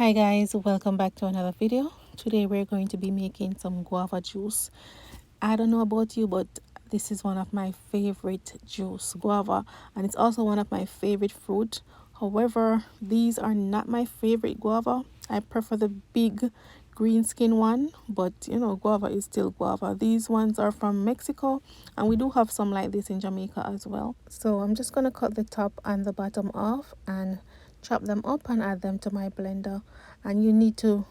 Hi guys, welcome back to another video. Today we're going to be making some guava juice. I don't know about you, but this is one of my favorite juice, guava, and it's also one of my favorite fruit. However, these are not my favorite guava. I prefer the big green skin one, but guava is still guava. These ones are from Mexico, and we do have some like this in Jamaica as well. So I'm just gonna cut the top and the bottom off and chop them up and add them to my blender. And you need to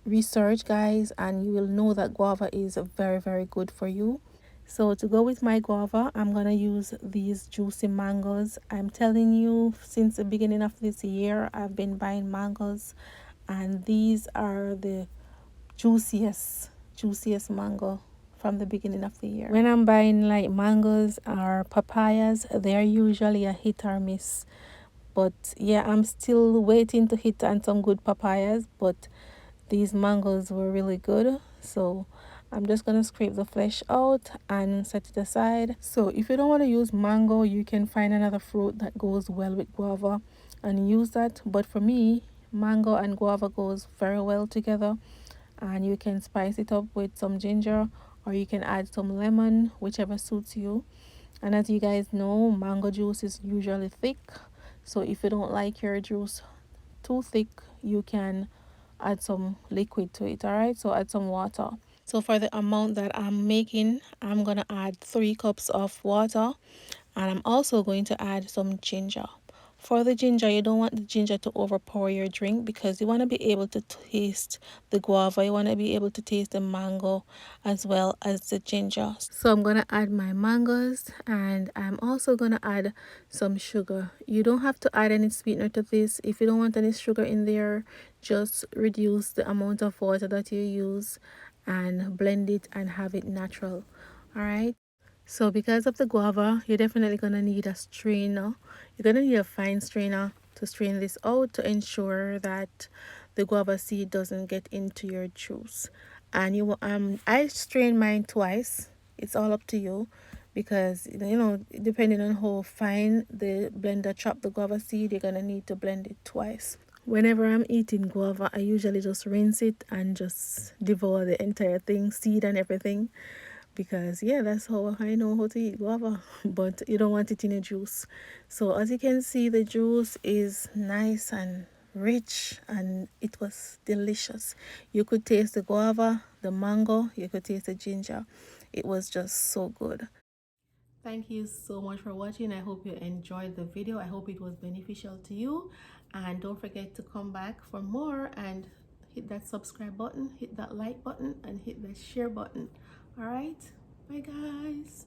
research, guys, and you will know that guava is very good for you. So to go with my guava, I'm gonna use these juicy mangoes. I'm telling you, since the beginning of this year I've been buying mangoes, and these are the juiciest mango from the beginning of the year. When I'm buying like mangoes or papayas, they're usually a hit or miss. But yeah, I'm still waiting to hit on some good papayas, but these mangoes were really good. So I'm just gonna scrape the flesh out and set it aside. So if you don't want to use mango, you can find another fruit that goes well with guava and use that. But for me, mango and guava goes very well together, and you can spice it up with some ginger, or you can add some lemon, whichever suits you. And as you guys know, mango juice is usually thick, so if you don't like your juice too thick, you can add some liquid to it. All right, so add some water. So for the amount that I'm making, I'm gonna add 3 cups of water, and I'm also going to add some ginger. For the ginger, you don't want the ginger to overpower your drink, because you want to be able to taste the guava, you want to be able to taste the mango as well as the ginger. So I'm going to add my mangoes, and I'm also going to add some sugar. You don't have to add any sweetener to this. If you don't want any sugar in there, just reduce the amount of water that you use and blend it and have it natural. All right. So because of the guava, you're definitely going to need a strainer. You're going to need a fine strainer to strain this out to ensure that the guava seed doesn't get into your juice. And I strain mine twice. It's all up to you, because depending on how fine the blender chop the guava seed, you're going to need to blend it twice. Whenever I'm eating guava, I usually just rinse it and just devour the entire thing, seed and everything, because yeah, that's how I know how to eat guava. But you don't want it in a juice. So as you can see, the juice is nice and rich, and it was delicious. You could taste the guava, the mango, you could taste the ginger. It was just so good. Thank you so much for watching. I hope you enjoyed the video. I hope it was beneficial to you, and don't forget to come back for more and hit that subscribe button, hit that like button, and hit that share button. All right, bye guys.